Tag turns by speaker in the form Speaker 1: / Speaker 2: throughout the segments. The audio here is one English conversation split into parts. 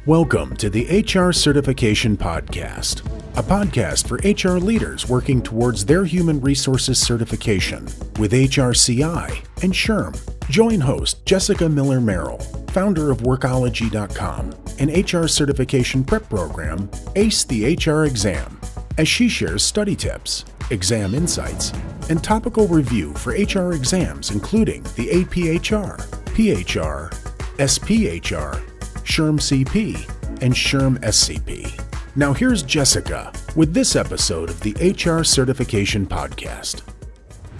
Speaker 1: Welcome to the HR Certification Podcast, a podcast for HR leaders working towards their human resources certification with HRCI and SHRM. Join host Jessica Miller-Merrell, founder of Workology.com, an HR certification prep program, Ace the HR Exam, as she shares study tips, exam insights, and topical review for HR exams including the aPHR, PHR, SPHR, SHRM-CP, and SHRM-SCP. Now here's Jessica with this episode of the HR Certification Podcast.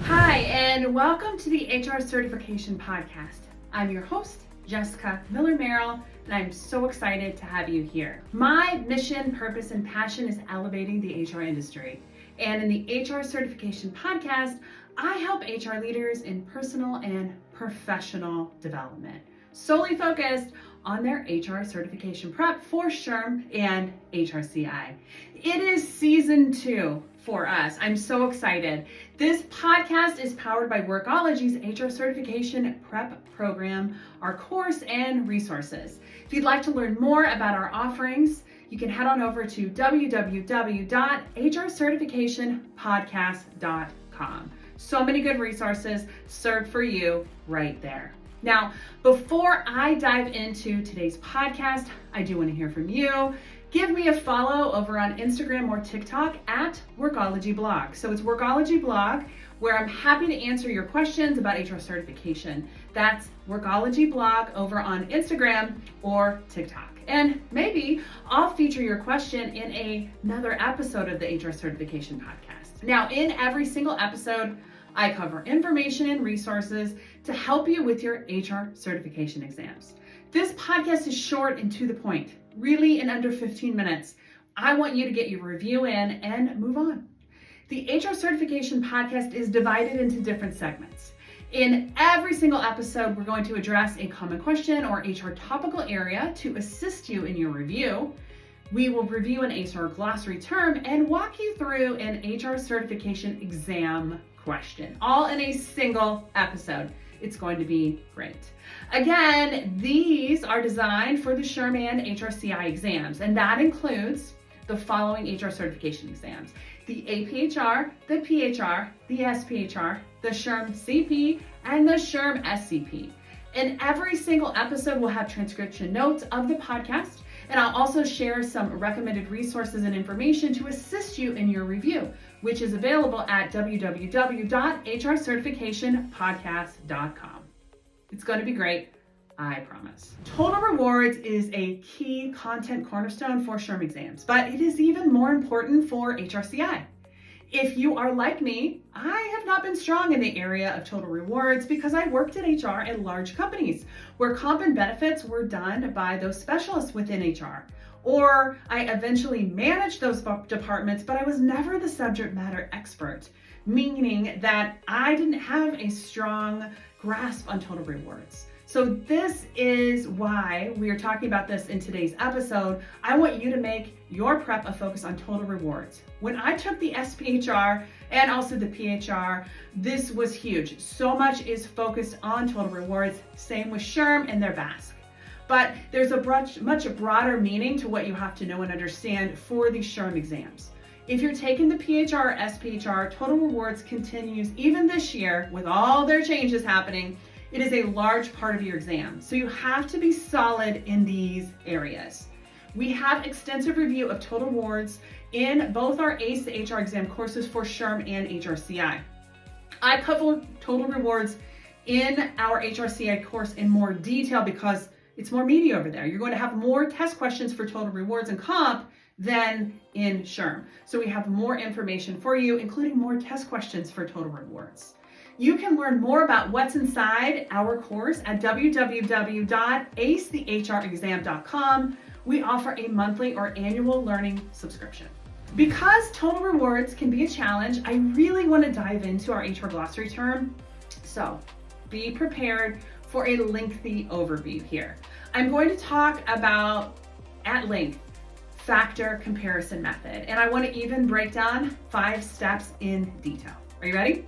Speaker 2: Hi, and welcome to the HR Certification Podcast. I'm your host, Jessica Miller-Merrell, and I'm so excited to have you here. My mission, purpose, and passion is elevating the HR industry. And in the HR Certification Podcast, I help HR leaders in personal and professional development, solely focused on their HR certification prep for SHRM and HRCI. It is season 2 for us. I'm so excited. This podcast is powered by Workology's HR certification prep program, our course, and resources. If you'd like to learn more about our offerings, you can head on over to www.hrcertificationpodcast.com. So many good resources served for you right there. Now, before I dive into today's podcast, I do want to hear from you. Give me a follow over on Instagram or TikTok at Workology Blog. So it's Workology Blog, where I'm happy to answer your questions about HR certification. That's Workology Blog over on Instagram or TikTok. And maybe I'll feature your question in another episode of the HR Certification Podcast. Now, in every single episode, I cover information and resources to help you with your HR certification exams. This podcast is short and to the point, really in under 15 minutes. I want you to get your review in and move on. The HR Certification Podcast is divided into different segments. In every single episode, we're going to address a common question or HR topical area to assist you in your review. We will review an HR glossary term and walk you through an HR certification exam question, all in a single episode. It's going to be great. Again, these are designed for the SHRM and HRCI exams, and that includes the following HR certification exams: the aPHR, the PHR, the SPHR, the SHRM-CP, and the SHRM-SCP. In every single episode, we'll have transcription notes of the podcast, and I'll also share some recommended resources and information to assist you in your review, which is available at www.hrcertificationpodcast.com. It's going to be great, I promise. Total rewards is a key content cornerstone for SHRM exams, but it is even more important for HRCI. If you are like me, I have not been strong in the area of total rewards because I worked in HR at large companies where comp and benefits were done by those specialists within HR. Or I eventually managed those departments, but I was never the subject matter expert, meaning that I didn't have a strong grasp on total rewards. So this is why we are talking about this in today's episode. I want you to make your prep a focus on total rewards. When I took the SPHR and also the PHR, this was huge. So much is focused on total rewards, same with SHRM and their BASC. But there's a much broader meaning to what you have to know and understand for these SHRM exams. If you're taking the PHR or SPHR, total rewards continues even this year with all their changes happening. It is a large part of your exam, so you have to be solid in these areas. We have extensive review of total rewards in both our ACE the HR exam courses for SHRM and HRCI. I cover total rewards in our HRCI course in more detail because it's more meaty over there. You're going to have more test questions for total rewards and comp than in SHRM. So we have more information for you, including more test questions for total rewards. You can learn more about what's inside our course at www.acethehrexam.com. We offer a monthly or annual learning subscription. Because total rewards can be a challenge, I really want to dive into our HR glossary term. So be prepared for a lengthy overview here. I'm going to talk about, at length, factor comparison method, and I want to even break down 5 steps in detail. Are you ready?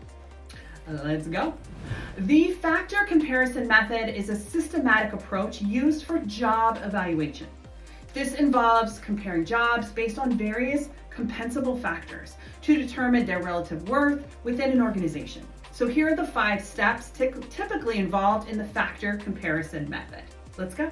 Speaker 2: Let's go. The factor comparison method is a systematic approach used for job evaluation. This involves comparing jobs based on various compensable factors to determine their relative worth within an organization. So here are the 5 steps typically involved in the factor comparison method. Let's go.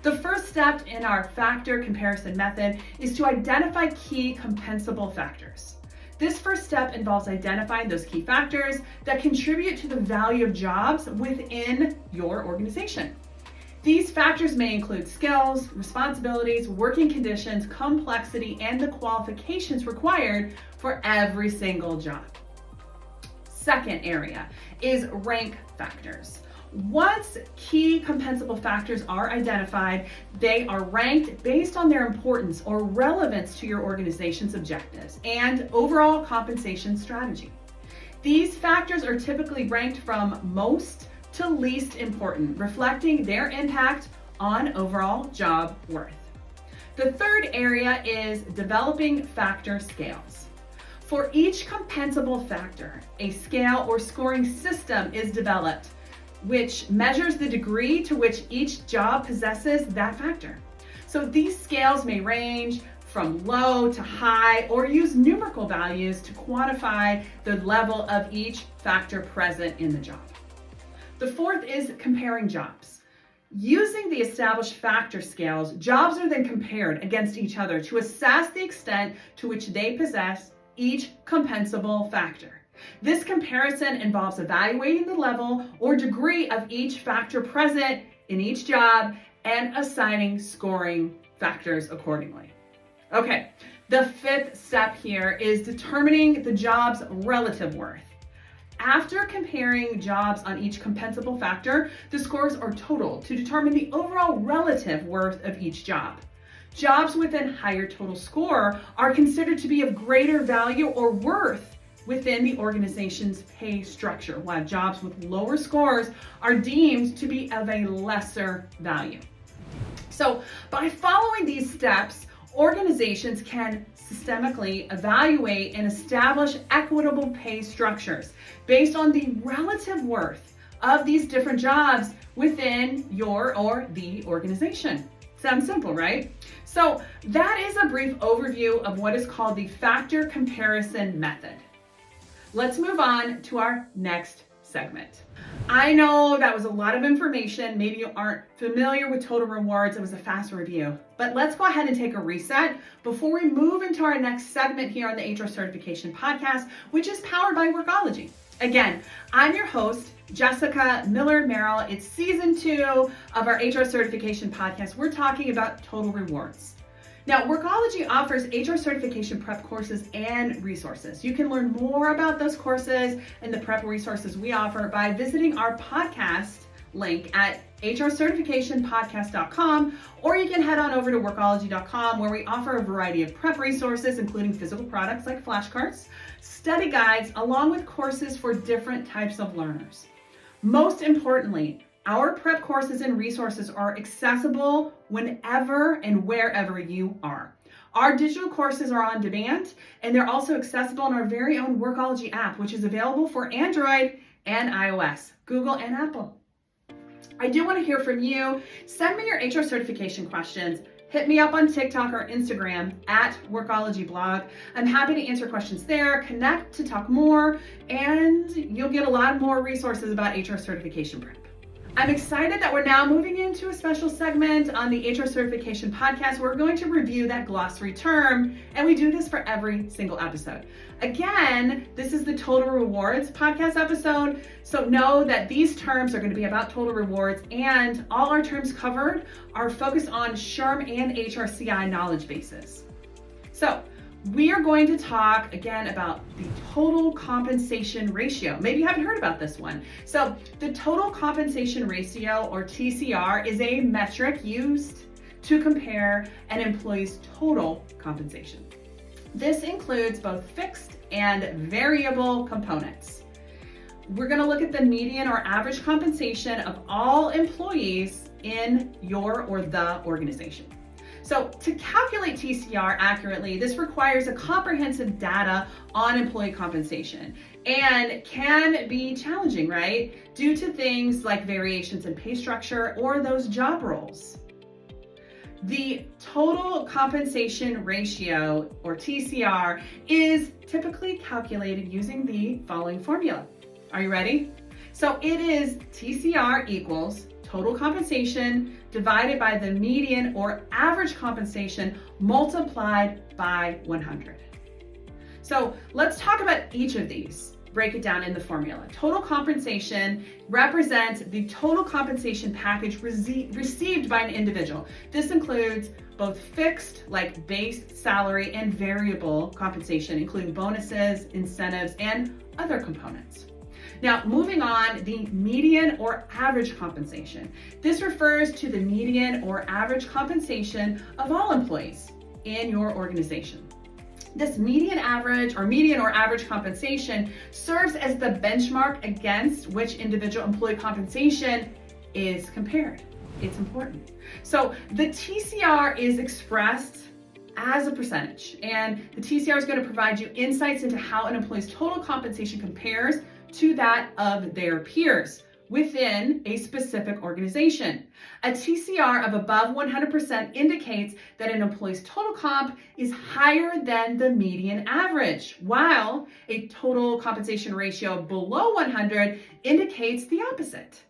Speaker 2: The first step in our factor comparison method is to identify key compensable factors. This first step involves identifying those key factors that contribute to the value of jobs within your organization. These factors may include skills, responsibilities, working conditions, complexity, and the qualifications required for every single job. Second area is rank factors. Once key compensable factors are identified, they are ranked based on their importance or relevance to your organization's objectives and overall compensation strategy. These factors are typically ranked from most to least important, reflecting their impact on overall job worth. The third area is developing factor scales. For each compensable factor, a scale or scoring system is developed, which measures the degree to which each job possesses that factor. So these scales may range from low to high or use numerical values to quantify the level of each factor present in the job. The fourth is comparing jobs. Using the established factor scales, jobs are then compared against each other to assess the extent to which they possess each compensable factor. This comparison involves evaluating the level or degree of each factor present in each job and assigning scoring factors accordingly. Okay, the fifth step here is determining the job's relative worth. After comparing jobs on each compensable factor, the scores are totaled to determine the overall relative worth of each job. Jobs with a higher total score are considered to be of greater value or worth within the organization's pay structure, while jobs with lower scores are deemed to be of a lesser value. So by following these steps, organizations can systemically evaluate and establish equitable pay structures based on the relative worth of these different jobs within your or the organization. Sounds simple, right? So that is a brief overview of what is called the factor comparison method. Let's move on to our next segment. I know that was a lot of information. Maybe you aren't familiar with total rewards. It was a fast review, but let's go ahead and take a reset before we move into our next segment here on the HR Certification Podcast, which is powered by Workology. Again, I'm your host, Jessica Miller-Merrell. It's season 2 of our HR Certification Podcast. We're talking about total rewards. Now, Workology offers HR certification prep courses and resources. You can learn more about those courses and the prep resources we offer by visiting our podcast link at hrcertificationpodcast.com, or you can head on over to workology.com, where we offer a variety of prep resources, including physical products like flashcards, study guides, along with courses for different types of learners. Most importantly, our prep courses and resources are accessible whenever and wherever you are. Our digital courses are on demand, and they're also accessible in our very own Workology app, which is available for Android and iOS, Google and Apple. I do want to hear from you. Send me your HR certification questions. Hit me up on TikTok or Instagram at WorkologyBlog. I'm happy to answer questions there, connect to talk more, and you'll get a lot more resources about HR certification prep. I'm excited that we're now moving into a special segment on the HR Certification Podcast. We're going to review that glossary term, and we do this for every single episode. Again, this is the Total Rewards podcast episode, so know that these terms are going to be about total rewards, and all our terms covered are focused on SHRM and HRCI knowledge bases. So we are going to talk again about the total compensation ratio. Maybe you haven't heard about this one. So the total compensation ratio, or TCR, is a metric used to compare an employee's total compensation. This includes both fixed and variable components. We're going to look at the median or average compensation of all employees in your or the organization. So to calculate TCR accurately, this requires a comprehensive data on employee compensation and can be challenging, right? Due to things like variations in pay structure or those job roles. The total compensation ratio, or TCR, is typically calculated using the following formula. Are you ready? So it is TCR equals total compensation divided by the median or average compensation multiplied by 100. So let's talk about each of these. Break it down in the formula. Total compensation represents the total compensation package received by an individual. This includes both fixed, like base salary, and variable compensation, including bonuses, incentives, and other components. Now, moving on, the median or average compensation. This refers to the median or average compensation of all employees in your organization. This median or average compensation serves as the benchmark against which individual employee compensation is compared. It's important. So the TCR is expressed as a percentage, and the TCR is going to provide you insights into how an employee's total compensation compares to that of their peers within a specific organization. A TCR of above 100% indicates that an employee's total comp is higher than the median average, while a total compensation ratio below 100 indicates the opposite.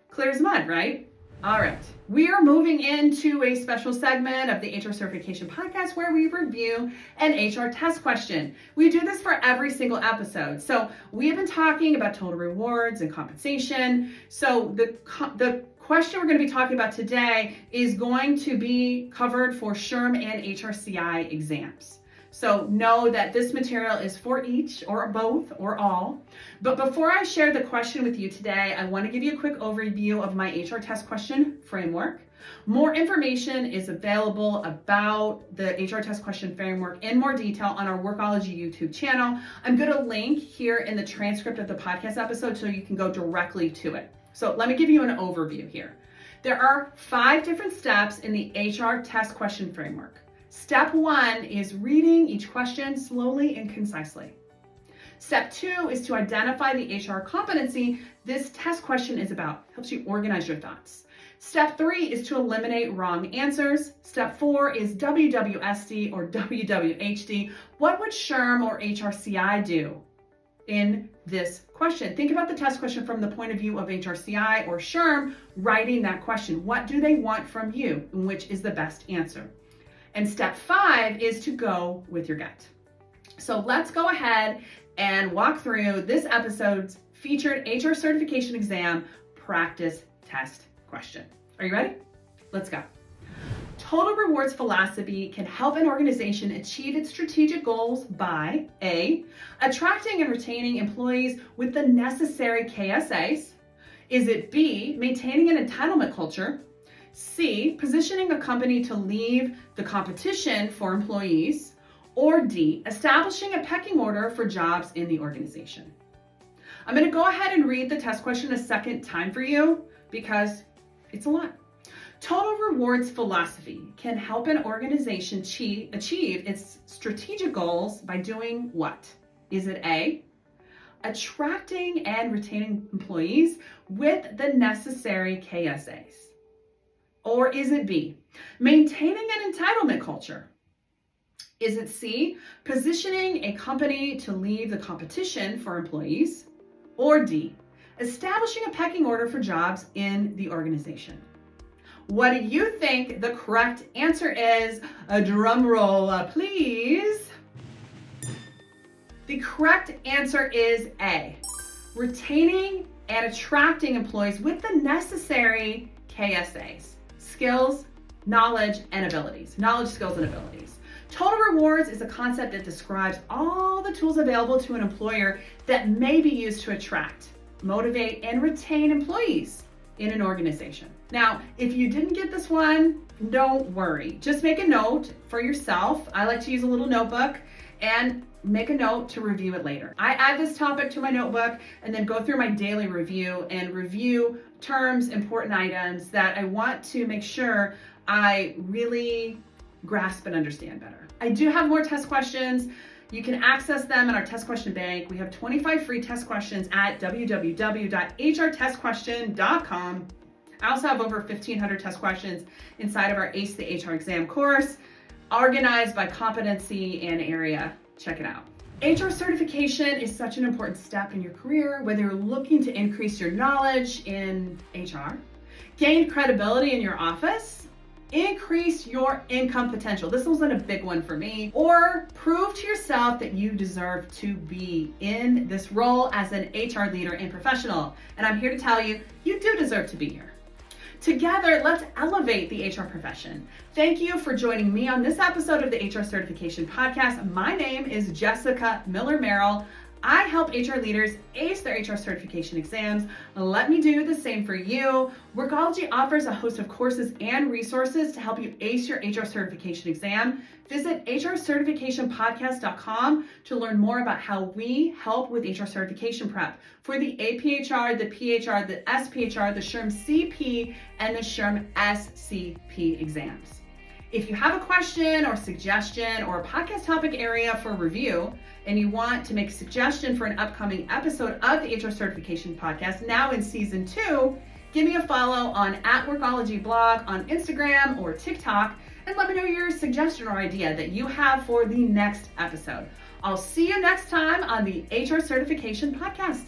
Speaker 2: Clear as mud, right? All right, we are moving into a special segment of the HR Certification Podcast where we review an HR test question. We do this for every single episode. So we have been talking about total rewards and compensation. So the question we're going to be talking about today is going to be covered for SHRM and HRCI exams. So know that this material is for each or both or all. But before I share the question with you today, I want to give you a quick overview of my HR test question framework. More information is available about the HR test question framework in more detail on our Workology YouTube channel. I'm going to link here in the transcript of the podcast episode so you can go directly to it. So let me give you an overview here. There are 5 different steps in the HR test question framework. Step 1 is reading each question slowly and concisely. Step 2 is to identify the HR competency this test question is about. Helps you organize your thoughts. Step 3 is to eliminate wrong answers. Step 4 is WWSD or WWHD. What would SHRM or HRCI do in this question? Think about the test question from the point of view of HRCI or SHRM writing that question. What do they want from you? And which is the best answer? And step 5 is to go with your gut. So let's go ahead and walk through this episode's featured HR certification exam practice test question. Are you ready? Let's go. Total rewards philosophy can help an organization achieve its strategic goals by A, attracting and retaining employees with the necessary KSAs. Is it B, maintaining an entitlement culture? C, positioning a company to leave the competition for employees, or D, establishing a pecking order for jobs in the organization. I'm going to go ahead and read the test question a second time for you because it's a lot. Total rewards philosophy can help an organization achieve its strategic goals by doing what? Is it A, attracting and retaining employees with the necessary KSAs? Or is it B, maintaining an entitlement culture? Is it C, positioning a company to leave the competition for employees? Or D, establishing a pecking order for jobs in the organization? What do you think the correct answer is? A drum roll, please. The correct answer is A, retaining and attracting employees with the necessary KSAs. Skills, knowledge, and abilities. Knowledge, skills, and abilities. Total rewards is a concept that describes all the tools available to an employer that may be used to attract, motivate, and retain employees in an organization. Now, if you didn't get this one, don't worry. Just make a note for yourself. I like to use a little notebook and make a note to review it later. I add this topic to my notebook and then go through my daily review and review terms, important items that I want to make sure I really grasp and understand better. I do have more test questions. You can access them in our test question bank. We have 25 free test questions at www.hrtestquestion.com. I also have over 1,500 test questions inside of our ACE the HR exam course, organized by competency and area. Check it out. HR certification is such an important step in your career, whether you're looking to increase your knowledge in HR, gain credibility in your office, increase your income potential. This wasn't a big one for me. Or prove to yourself that you deserve to be in this role as an HR leader and professional. And I'm here to tell you, you do deserve to be here. Together, let's elevate the HR profession. Thank you for joining me on this episode of the HR Certification Podcast. My name is Jessica Miller-Merrell. I help HR leaders ace their HR certification exams. Let me do the same for you. Workology offers a host of courses and resources to help you ace your HR certification exam. Visit HRCertificationPodcast.com to learn more about how we help with HR certification prep for the aPHR, the PHR, the SPHR, the SHRM-CP, and the SHRM-SCP exams. If you have a question or suggestion or a podcast topic area for review, and you want to make a suggestion for an upcoming episode of the HR Certification Podcast, now in season 2, give me a follow on @WorkologyBlog on Instagram or TikTok, and let me know your suggestion or idea that you have for the next episode. I'll see you next time on the HR Certification Podcast.